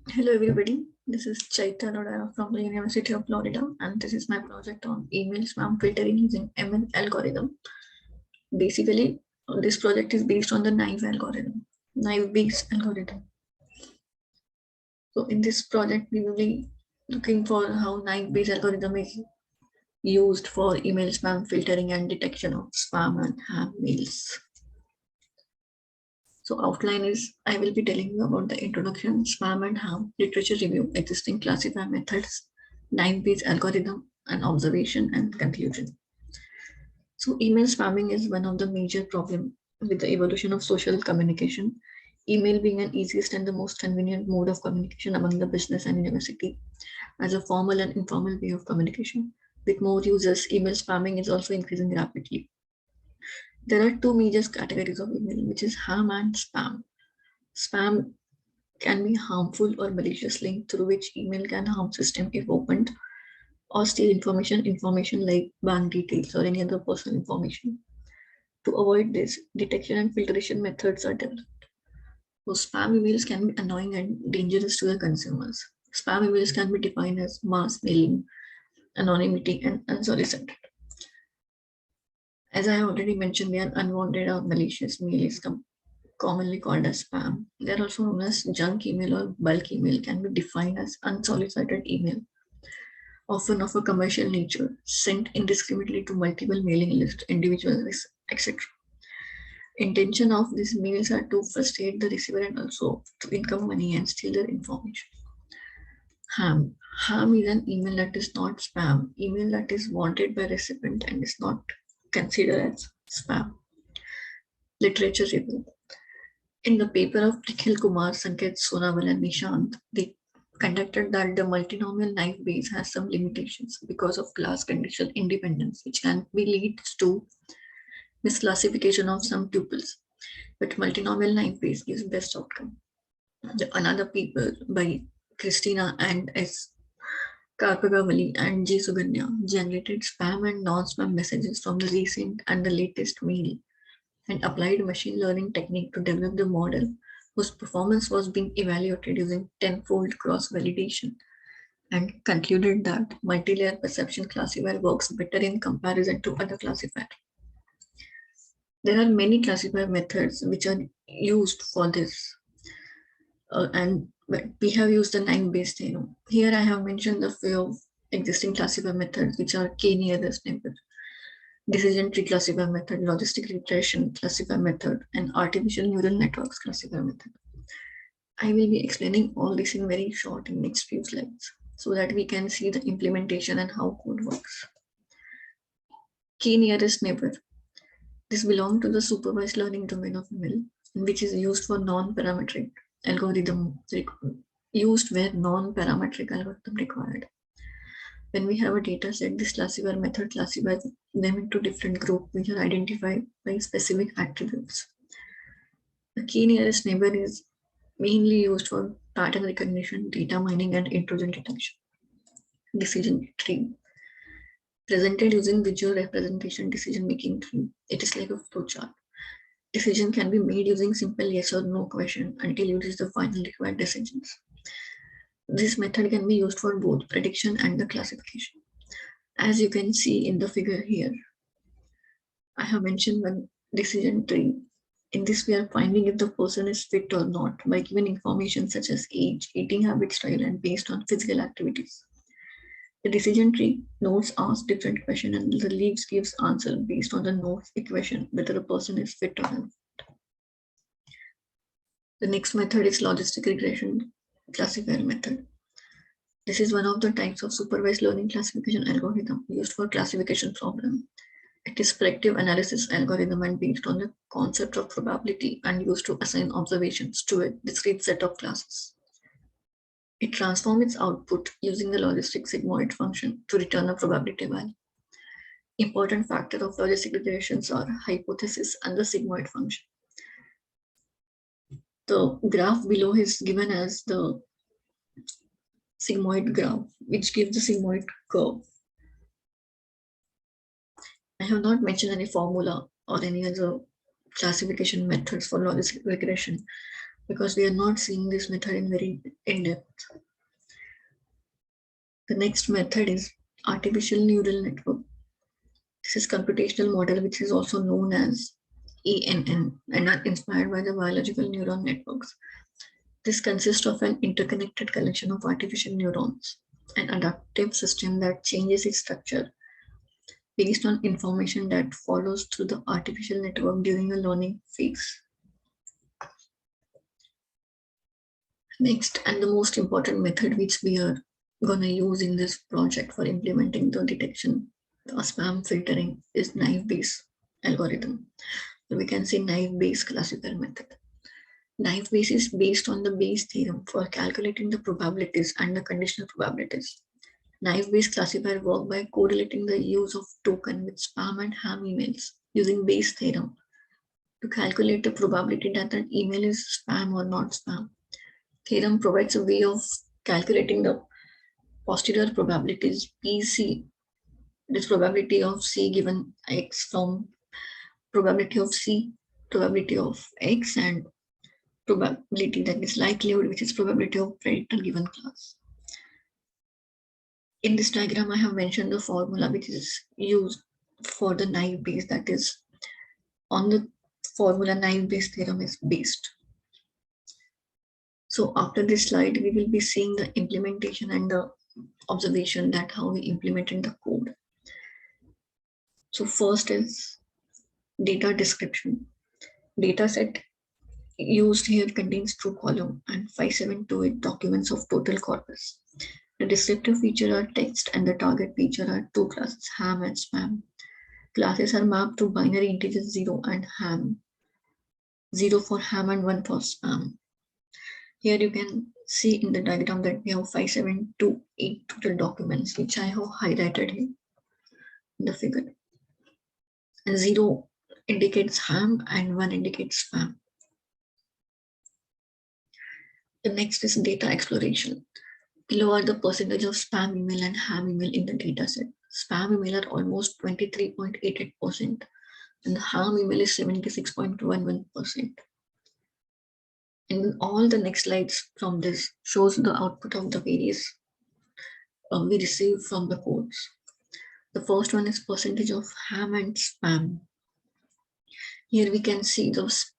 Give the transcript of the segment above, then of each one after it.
Hello everybody, this is Chaitya Lodaya from the University of Florida, and this is my project on email spam filtering using ML algorithm. Basically, this project is based on the Naïve algorithm, Naïve-based algorithm. So in this project, we will be looking for how Naïve-based algorithm is used for email spam filtering and detection of spam and ham mails. So outline is, I will be telling you about the introduction, spam and ham, literature review, existing classifier methods, Naïve-based algorithm, and observation and conclusion. So email spamming is one of the major problems with the evolution of social communication. Email being an easiest and the most convenient mode of communication among the business and university as a formal and informal way of communication. With more users, email spamming is also increasing rapidly. There are two major categories of email, which is ham and spam. Spam can be harmful or malicious link through which email can harm system if opened or steal information like bank details or any other personal information. To avoid this, detection and filtration methods are developed. So spam emails can be annoying and dangerous to the consumers. Spam emails can be defined as mass mailing, anonymity, and unsolicited. As I have already mentioned, the unwanted or malicious mail is commonly called as spam. They are also known as junk email or bulk email, can be defined as unsolicited email, often of a commercial nature, sent indiscriminately to multiple mailing lists, individuals, etc. Intention of these mails are to frustrate the receiver and also to income money and steal their information. Ham. Ham is an email that is not spam, email that is wanted by recipient and is not considered as spam. Literature review. In the paper of Nikhil Kumar, Sanket Sonawal and Nishant, they conducted that the multinomial knife base has some limitations because of class conditional independence, which can be leads to misclassification of some tuples. But multinomial knife base gives best outcome. Another paper by Christina and S. Karpagavali and J. Suganya generated spam and non-spam messages from the recent and the latest mail and applied machine learning technique to develop the model whose performance was being evaluated using tenfold cross-validation and concluded that multi-layer perception classifier works better in comparison to other classifiers. There are many classifier methods which are used for this, and we have used the nine-based. Here I have mentioned the few of existing classifier methods, which are k-nearest neighbor, decision tree classifier method, logistic regression classifier method, and artificial neural networks classifier method. I will be explaining all this in very short in next few slides so that we can see the implementation and how code works. Key nearest neighbor. This belongs to the supervised learning domain of ML, which is used for non-parametric algorithm used where non-parametric algorithm required. When we have a data set, this classifier method classifies them into different groups which are identified by specific attributes. The key nearest neighbor is mainly used for pattern recognition, data mining, and intrusion detection. Decision tree. Presented using visual representation decision making tree. It is like a flowchart. Decision can be made using simple yes or no question until you reach the final required decisions. This method can be used for both prediction and the classification. As you can see in the figure here, I have mentioned one decision tree. In this, we are finding if the person is fit or not by giving information such as age, eating habit, style, and based on physical activities. The decision tree nodes ask different questions and the leaves gives answer based on the nodes equation whether a person is fit or not. The next method is logistic regression classifier method. This is one of the types of supervised learning classification algorithm used for classification problem. It is predictive analysis algorithm and based on the concept of probability and used to assign observations to a discrete set of classes. It transforms its output using the logistic sigmoid function to return a probability value. Important factor of logistic regressions are hypothesis and the sigmoid function. The graph below is given as the sigmoid graph, which gives the sigmoid curve. I have not mentioned any formula or any other classification methods for logistic regression, because we are not seeing this method in very in depth. The next method is artificial neural network. This is computational model, which is also known as ENN, and are inspired by the biological neural networks. This consists of an interconnected collection of artificial neurons, an adaptive system that changes its structure based on information that follows through the artificial network during a learning phase. Next, and the most important method which we are going to use in this project for implementing the detection of spam filtering is Naïve Bayes algorithm. So we can say Naïve Bayes classifier method. Naïve Bayes is based on the Bayes theorem for calculating the probabilities and the conditional probabilities. Naïve Bayes classifier work by correlating the use of token with spam and ham emails using Bayes theorem to calculate the probability that an email is spam or not spam. Theorem provides a way of calculating the posterior probabilities PC, this probability of C given X from probability of C, probability of X, and probability that is likelihood, which is probability of predictor given class. In this diagram, I have mentioned the formula which is used for the Naïve Bayes, that is on the formula Naïve Bayes theorem is based. So after this slide, we will be seeing the implementation and the observation that how we implemented the code. So first is data description. Data set used here contains true column and 5728 documents of total corpus. The descriptive feature are text and the target feature are two classes, ham and spam. Classes are mapped to binary integers 0 and ham. 0 for ham and 1 for spam. Here you can see in the diagram that we have 5728 total documents, which I have highlighted here in the figure. And 0 indicates ham and 1 indicates spam. The next is data exploration. Below are the percentage of spam email and ham email in the dataset. Spam email are almost 23.88% and the ham email is 76.11%. And all the next slides from this shows the output of the various we receive from the codes. The first one is percentage of ham and spam. Here we can see those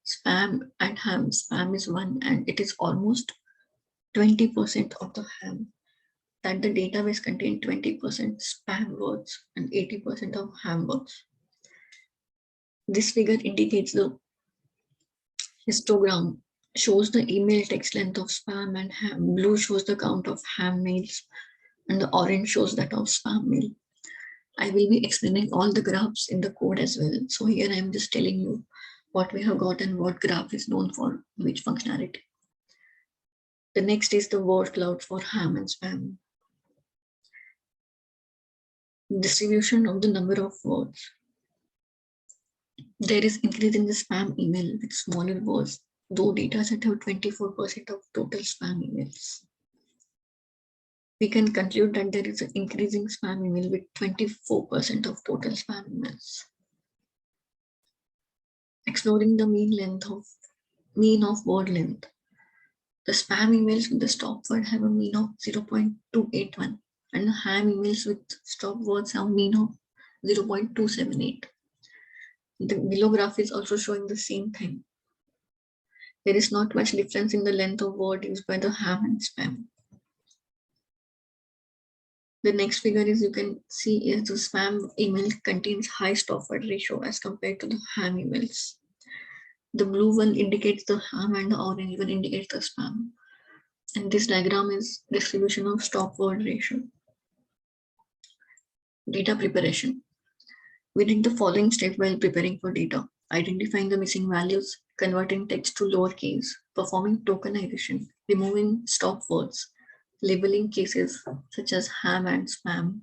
spam and ham. Spam is 1 and it is almost 20% of the ham. That the database contained 20% spam words and 80% of ham words. This figure indicates the histogram, shows the email text length of spam and ham. Blue shows the count of ham mails and the orange shows that of spam mail. I will be explaining all the graphs in the code as well. So here I am just telling you what we have got and what graph is known for which functionality. The next is the word cloud for ham and spam. Distribution of the number of words. There is increase in the spam email with smaller words, though data set have 24% of total spam emails. We can conclude that there is an increasing spam email with 24% of total spam emails. Exploring the mean of word length. The spam emails with the stop word have a mean of 0.281 and the ham emails with stop words have a mean of 0.278. The below graph is also showing the same thing. There is not much difference in the length of word used by the ham and spam. The next figure is you can see is the spam email contains high stop word ratio as compared to the ham emails. The blue one indicates the ham and the orange one indicates the spam. And this diagram is distribution of stop word ratio. Data preparation. We did the following step while preparing for data: identifying the missing values, converting text to lowercase, performing tokenization, removing stop words, labeling cases such as ham and spam,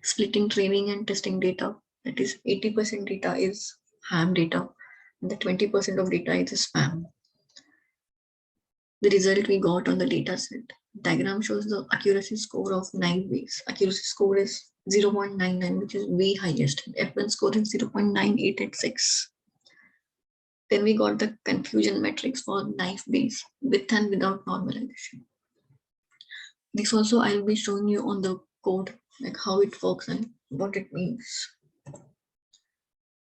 splitting training and testing data. That is 80% data is ham data and the 20% of data is spam. The result we got on the data set. Diagram shows the accuracy score of Naïve Bayes. Accuracy score is 0.99, which is way highest. F1 score is 0.9886. Then we got the confusion metrics for Naïve base with and without normalization. This also I will be showing you on the code, like how it works and what it means.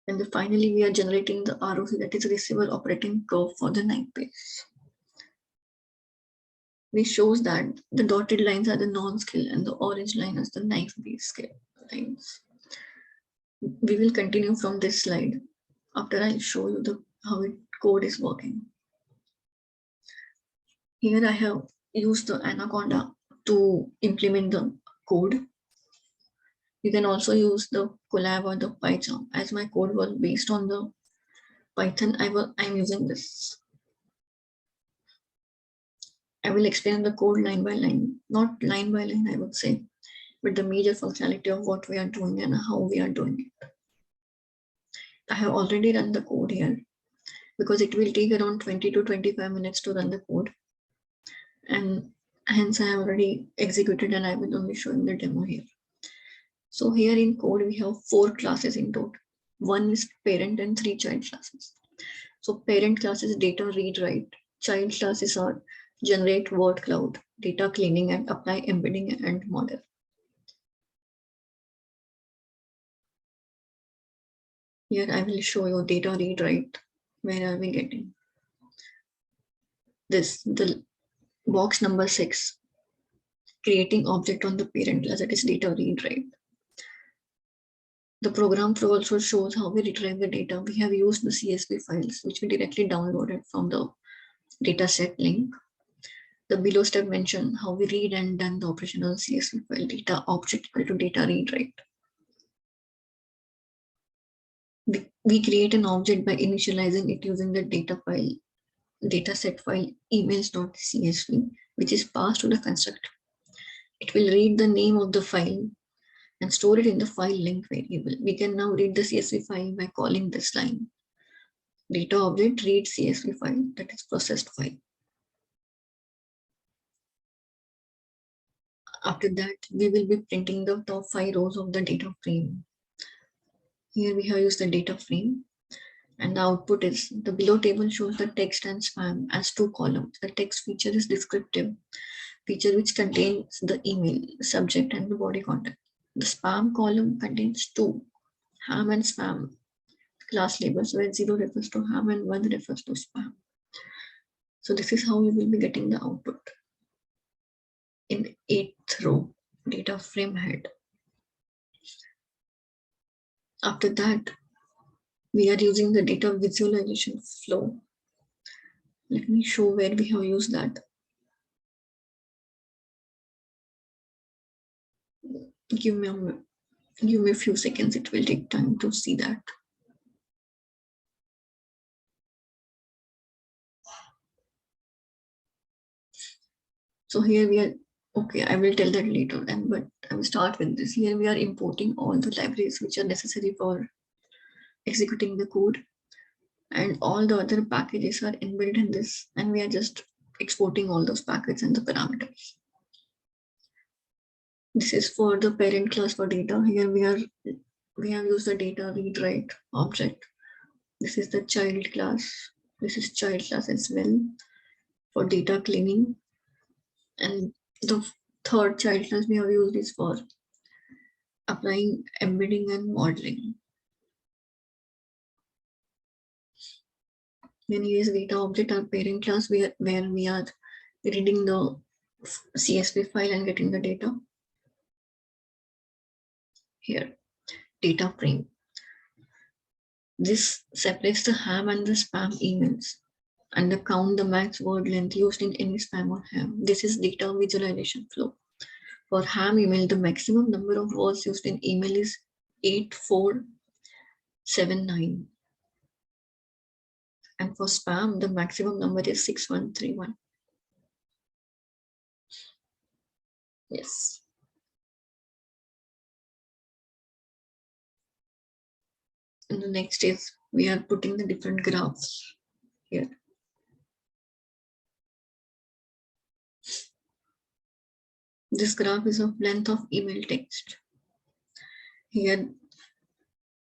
And then finally, we are generating the ROC, that is receivable operating curve for the Naïve base. This shows that the dotted lines are the non-scale and the orange line is the Naïve base scale lines. We will continue from this slide after I'll show you the how it code is working. Here I have used the Anaconda to implement the code. You can also use the Colab or the Python. As my code was based on the Python, I'm using this. I will explain the code line by line, not line by line, I would say, but the major functionality of what we are doing and how we are doing it. I have already run the code here because it will take around 20 to 25 minutes to run the code. And hence I have already executed and I will only show you the demo here. So here in code, we have 4 classes in total. One is parent and 3 child classes. So parent class is data read write. Child classes are generate word cloud, data cleaning and apply embedding and model. Here I will show you data read write. Where are we getting? This, the box number 6, creating object on the parent class, that is data read write. The program flow also shows how we retrieve the data. We have used the CSV files, which we directly downloaded from the dataset link. The below step mention how we read and done the operation on CSV file, data object equal to data read write. We create an object by initializing it using the dataset file emails.csv, which is passed to the constructor. It will read the name of the file and store it in the file link variable. We can now read the CSV file by calling this line. Data object read CSV file, that is processed file. After that, we will be printing the top 5 rows of the data frame. Here we have used the data frame, and the output is the below table shows the text and spam as 2 columns. The text feature is descriptive feature which contains the email, subject, and the body content. The spam column contains 2 ham and spam class labels, where 0 refers to ham and 1 refers to spam. So this is how you will be getting the output. In 8th row, data frame head. After that, we are using the data visualization flow. Let me show where we have used that. Give me a few seconds, it will take time to see that. So here we are, okay, I will tell that later, but I will start with this. Here we are importing all the libraries which are necessary for executing the code, and all the other packages are inbuilt in this, and we are just exporting all those packets and the parameters. This is for the parent class for data. Here we have used the data read write object. This is the child class. This is child class as well for data cleaning. And the third child class we have used is for applying embedding and modeling. Then here is data object, our parent class, where we are reading the CSV file and getting the data. Here, data frame. This separates the ham and the spam emails, and the count the max word length used in any spam or ham. This is data visualization flow. For ham email, the maximum number of words used in email is 8479. And for spam, the maximum number is 6131. Yes. And the next is we are putting the different graphs here. This graph is of length of email text. Here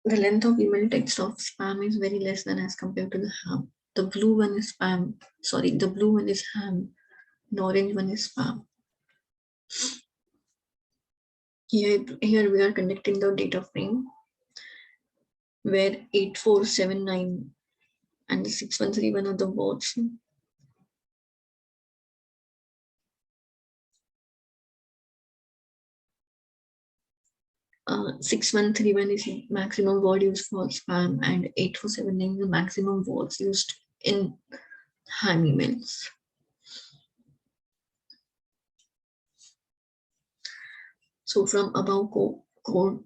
The length of email text of spam is very less than as compared to the ham. The blue one is spam. Sorry, the blue one is ham. The orange one is spam. Here we are conducting the data frame where 8479 and the 6131 are the words. 6131 is the maximum word used for spam, and 8479 is the maximum words used in ham emails. So from above code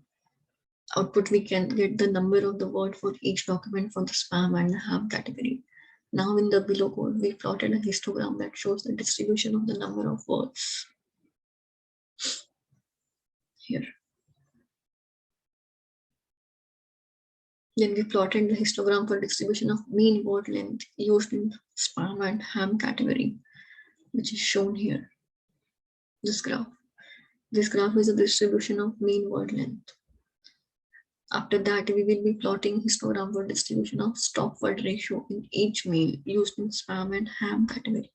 output, we can get the number of the word for each document for the spam and the ham category. Now in the below code, we plotted a histogram that shows the distribution of the number of words. Here. Then we plotted the histogram for distribution of mean word length used in spam and ham category, which is shown here. This graph. This graph is a distribution of mean word length. After that, we will be plotting histogram for distribution of stop word ratio in each mail used in spam and ham category.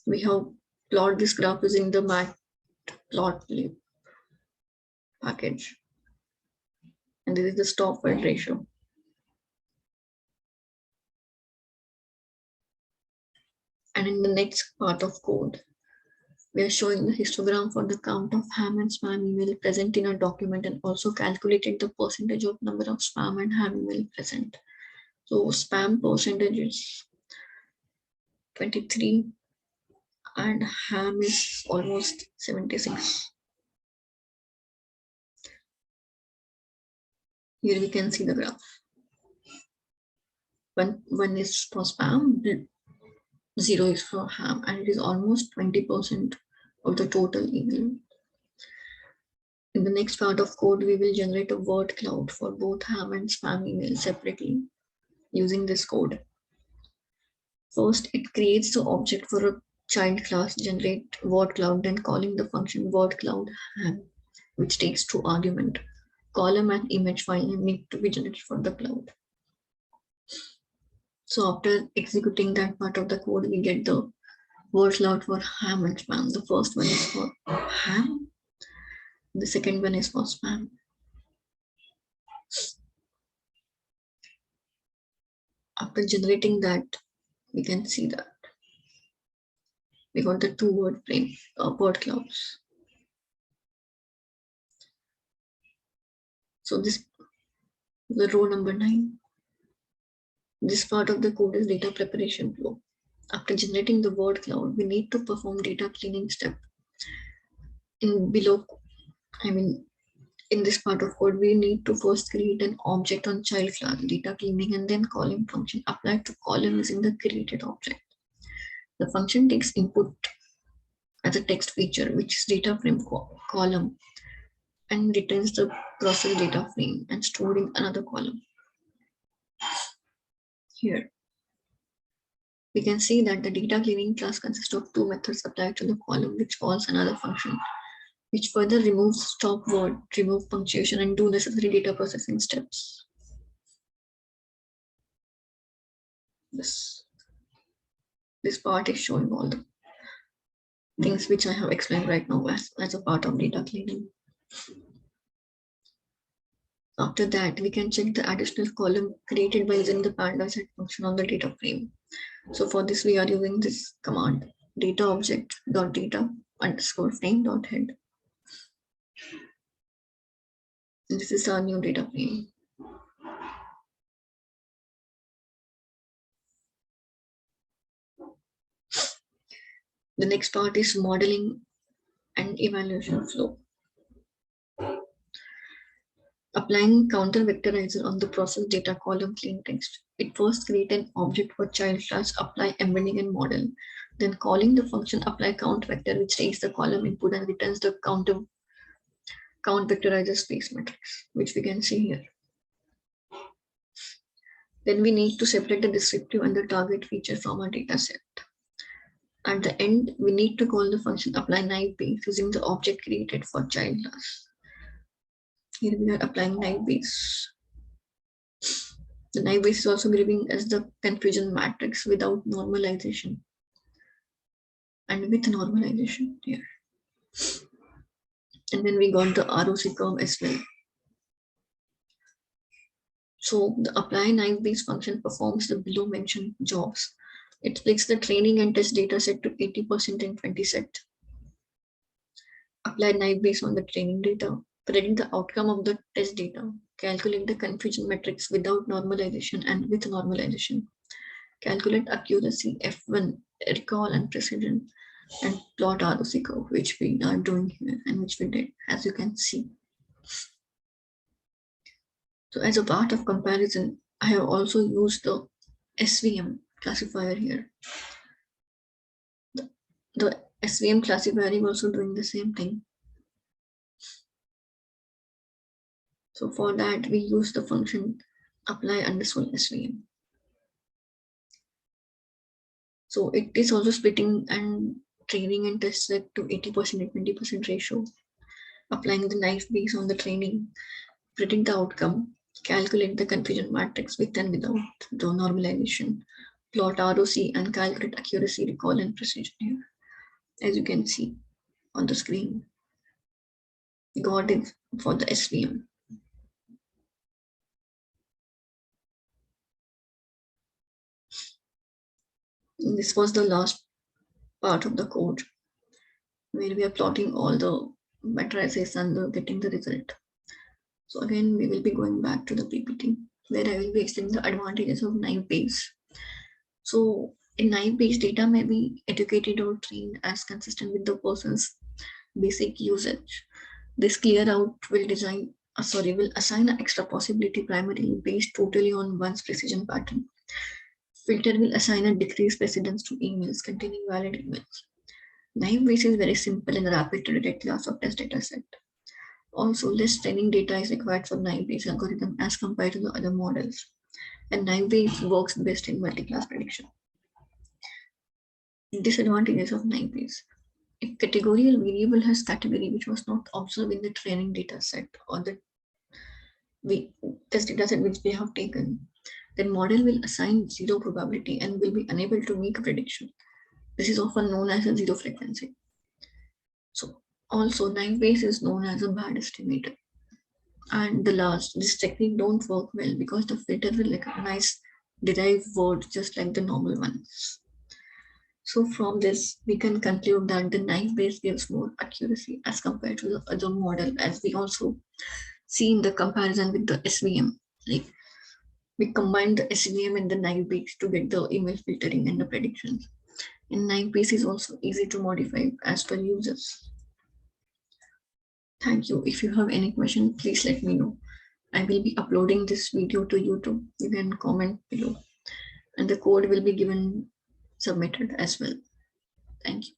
We have plotted this graph using the matplotlib package. And this is the stop word ratio. And in the next part of code, we are showing the histogram for the count of ham and spam email present in a document, and also calculated the percentage of number of spam and ham email present. So spam percentage is 23 and ham is almost 76. Here we can see the graph. One is for spam, 0 is for ham, and it is almost 20% of the total email. In the next part of code, we will generate a word cloud for both ham and spam emails separately using this code. First, it creates the object for a child class, generate word cloud, then calling the function word cloud ham, which takes two argument. Column and image file need to be generated for the cloud. So after executing that part of the code, we get the word cloud for ham and spam. The first one is for ham. The second one is for spam. After generating that, we can see that we got the two word clouds. So this is the row number 9. This part of the code is data preparation flow. After generating the word cloud, we need to perform data cleaning step. In this part of code, we need to first create an object on child class, data cleaning, and then column function applied to column using the created object. The function takes input as a text feature, which is data frame column, and returns the process data frame and stored in another column. Here, we can see that the data cleaning class consists of two methods applied to the column, which calls another function, which further removes stop word, remove punctuation, and do necessary data processing steps. This part is showing all the things which I have explained right now as a part of data cleaning. After that, we can check the additional column created by using the panda set function on the data frame. So for this, we are using this command, data object dot data underscore frame dot head. This is our new data frame. The next part is modeling and evaluation flow. Applying counter vectorizer on the process data column clean text. It first create an object for child class, apply embedding and model, then calling the function apply count vector, which takes the column input and returns the count vectorizer space matrix, which we can see here. Then we need to separate the descriptive and the target feature from our data set. At the end, we need to call the function apply Naïve using the object created for child class. Here we are applying Naïve base. The Naïve base is also giving us the confusion matrix without normalization and with normalization here. And then we got the ROC curve as well. So the apply Naïve base function performs the below mentioned jobs. It splits the training and test data set to 80% and 20%. Apply Naïve base on the training data, predict the outcome of the test data, calculate the confusion metrics without normalization and with normalization, calculate accuracy, F1, recall and precision, and plot ROC curve, which we are doing here and which we did, as you can see. So as a part of comparison, I have also used the SVM classifier here. The SVM classifier is also doing the same thing. So for that, we use the function apply underscore SVM. So it is also splitting and training and test set to 80% and 20% ratio. Applying the Naïve base on the training, predict the outcome, calculate the confusion matrix with and without the normalization, plot ROC and calculate accuracy, recall and precision here. As you can see on the screen, we got it for the SVM. This was the last part of the code where we are plotting all the matrices and getting the result. So again, we will be going back to the PPT where I will be explaining the advantages of Naïve base. So in Naïve base, data may be educated or trained as consistent with the person's basic usage. This clear out will will assign an extra possibility primarily based totally on one's precision pattern. Filter will assign a decreased precedence to emails containing valid emails. Naïve base is very simple and rapid to detect loss of test data set. Also, less training data is required for Naïve base algorithm as compared to the other models. And Naïve base works best in multi-class prediction. Disadvantages of Naïve base. If categorical variable has category which was not observed in the training data set or the test data set which they have taken, then model will assign zero probability and will be unable to make a prediction. This is often known as a zero frequency. So also Naïve base is known as a bad estimator. And the last, this technique don't work well because the filter will recognize derived words just like the normal ones. So from this, we can conclude that the Naïve base gives more accuracy as compared to the other model, as we also see in the comparison with the SVM. Like we combine the SVM and the Naïve base to get the email filtering and the predictions. And Naïve base is also easy to modify as per users. Thank you. If you have any question, please let me know. I will be uploading this video to YouTube. You can comment below. And the code will be given submitted as well. Thank you.